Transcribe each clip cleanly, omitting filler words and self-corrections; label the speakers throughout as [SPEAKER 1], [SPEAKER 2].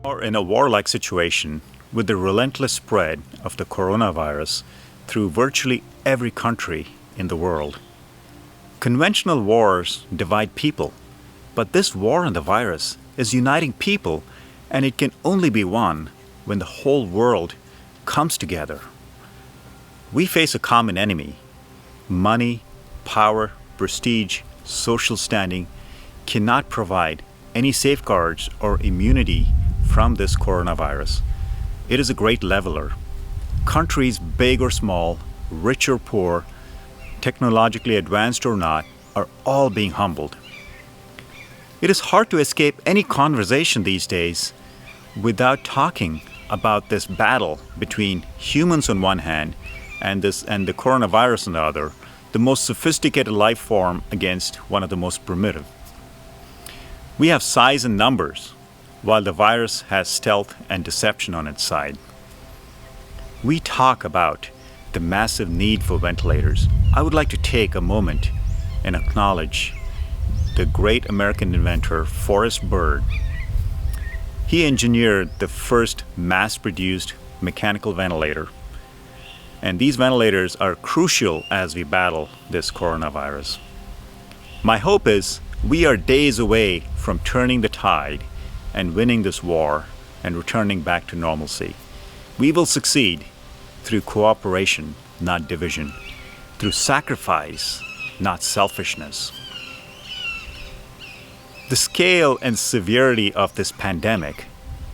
[SPEAKER 1] Or in a warlike situation, with the relentless spread of the coronavirus through virtually every country in the world. Conventional wars divide people, but this war on the virus is uniting people, and it can only be won when the whole world comes together. We face a common enemy. Money, power, prestige, social standing cannot provide any safeguards or immunity from this coronavirus. It is a great leveler. Countries big or small, rich or poor, technologically advanced or not, are all being humbled. It is hard to escape any conversation these days without talking about this battle between humans on one hand and the coronavirus on the other, the most sophisticated life form against one of the most primitive. We have size and numbers, while the virus has stealth and deception on its side. We talk about the massive need for ventilators. I would like to take a moment and acknowledge the great American inventor Forrest Bird. He engineered the first mass-produced mechanical ventilator, and these ventilators are crucial as we battle this coronavirus. My hope is we are days away from turning the tide and winning this war and returning back to normalcy. We will succeed through cooperation, not division, through sacrifice, not selfishness. The scale and severity of this pandemic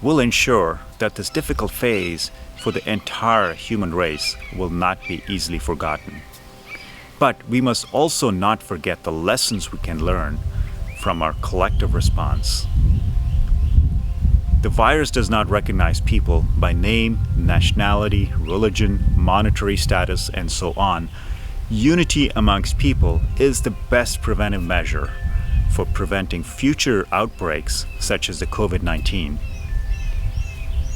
[SPEAKER 1] will ensure that this difficult phase for the entire human race will not be easily forgotten. But we must also not forget the lessons we can learn from our collective response. The virus does not recognize people by name, nationality, religion, monetary status, and so on. Unity amongst people is the best preventive measure for preventing future outbreaks such as the COVID-19.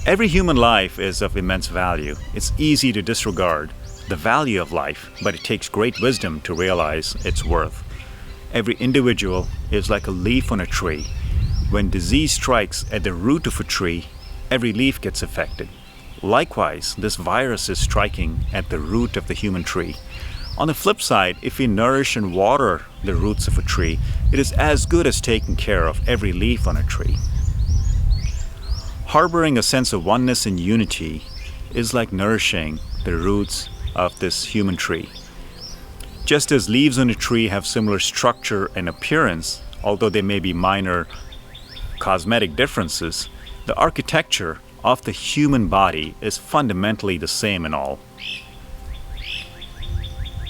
[SPEAKER 1] Every human life is of immense value. It's easy to disregard the value of life, but it takes great wisdom to realize its worth. Every individual is like a leaf on a tree. When disease strikes at the root of a tree, every leaf gets affected. Likewise, this virus is striking at the root of the human tree. On the flip side, if we nourish and water the roots of a tree, it is as good as taking care of every leaf on a tree. Harboring a sense of oneness and unity is like nourishing the roots of this human tree. Just as leaves on a tree have similar structure and appearance, although there may be minor cosmetic differences, the architecture of the human body is fundamentally the same in all.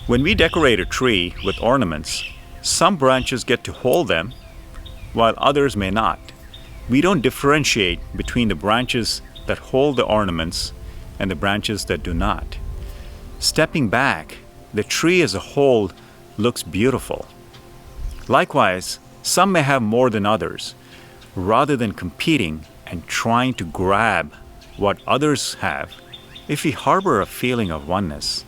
[SPEAKER 1] When we decorate a tree with ornaments, some branches get to hold them, while others may not. We don't differentiate between the branches that hold the ornaments and the branches that do not. Stepping back, the tree as a whole looks beautiful. Likewise, some may have more than others. Rather than competing and trying to grab what others have, if we harbor a feeling of oneness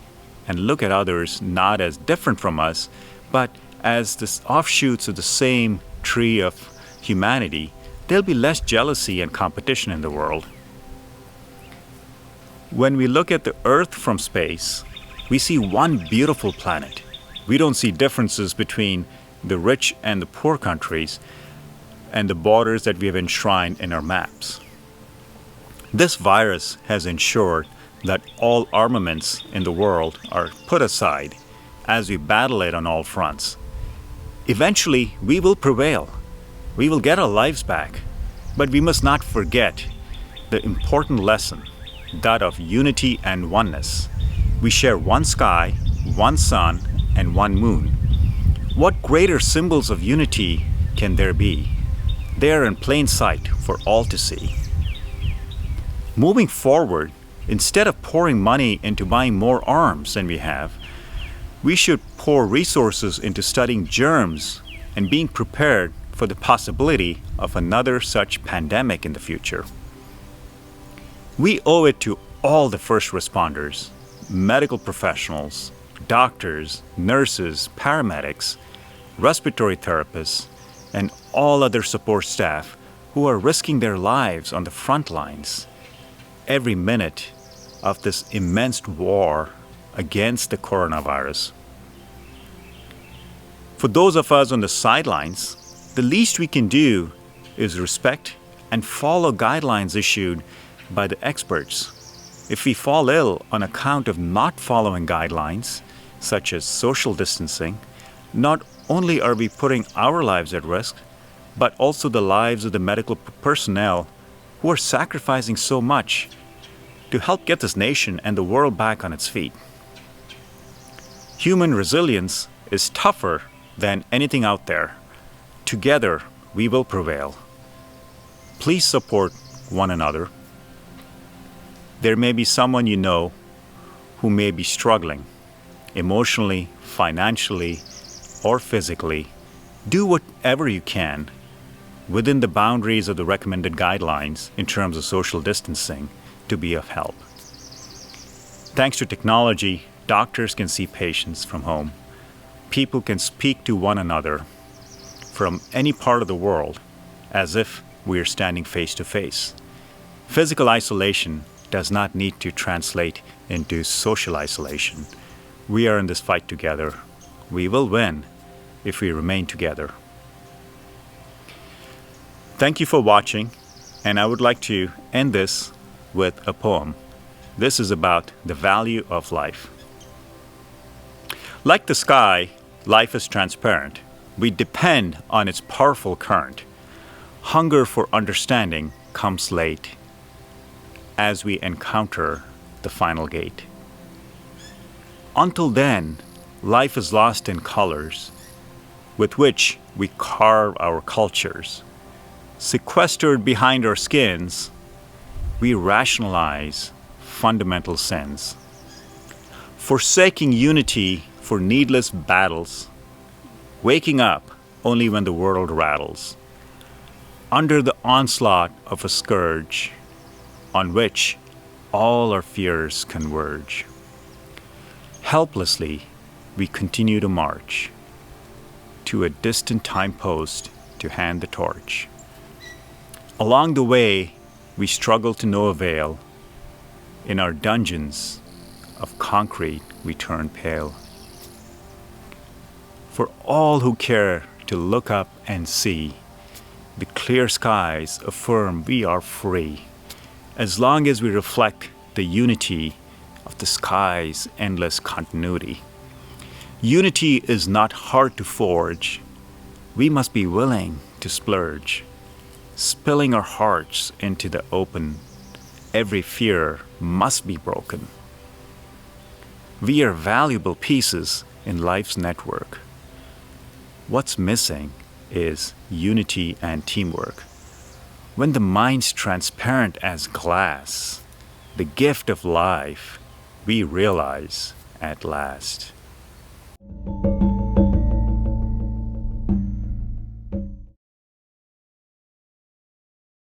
[SPEAKER 1] and look at others not as different from us, but as the offshoots of the same tree of humanity, there'll be less jealousy and competition in the world. When we look at the Earth from space, we see one beautiful planet. We don't see differences between the rich and the poor countries and the borders that we have enshrined in our maps. This virus has ensured that all armaments in the world are put aside as we battle it on all fronts. Eventually, we will prevail. We will get our lives back. But we must not forget the important lesson, that of unity and oneness. We share one sky, one sun, and one moon. What greater symbols of unity can there be? They are in plain sight for all to see. Moving forward, instead of pouring money into buying more arms than we have, we should pour resources into studying germs and being prepared for the possibility of another such pandemic in the future. We owe it to all the first responders, medical professionals, doctors, nurses, paramedics, respiratory therapists, and all other support staff who are risking their lives on the front lines every minute of this immense war against the coronavirus. For those of us on the sidelines, the least we can do is respect and follow guidelines issued by the experts. If we fall ill on account of not following guidelines, such as social distancing, not only are we putting our lives at risk, but also the lives of the medical personnel who are sacrificing so much to help get this nation and the world back on its feet. Human resilience is tougher than anything out there. Together, we will prevail. Please support one another. There may be someone you know who may be struggling emotionally, financially, or physically. Do whatever you can within the boundaries of the recommended guidelines in terms of social distancing to be of help. Thanks to technology, doctors can see patients from home. People can speak to one another from any part of the world as if we are standing face to face. Physical isolation does not need to translate into social isolation. We are in this fight together. We will win if we remain together. Thank you for watching, and I would like to end this with a poem. This is about the value of life. Like the sky, life is transparent. We depend on its powerful current. Hunger for understanding comes late as we encounter the final gate. Until then, life is lost in colors with which we carve our cultures. Sequestered behind our skins, we rationalize fundamental sins. Forsaking unity for needless battles, waking up only when the world rattles. Under the onslaught of a scourge on which all our fears converge. Helplessly, we continue to march to a distant time post to hand the torch. Along the way, we struggle to no avail. In our dungeons of concrete, we turn pale. For all who care to look up and see, the clear skies affirm we are free, as long as we reflect the unity of the sky's endless continuity. Unity is not hard to forge. We must be willing to splurge, spilling our hearts into the open. Every fear must be broken. We are valuable pieces in life's network. What's missing is unity and teamwork. When the mind's transparent as glass, the gift of life we realize at last.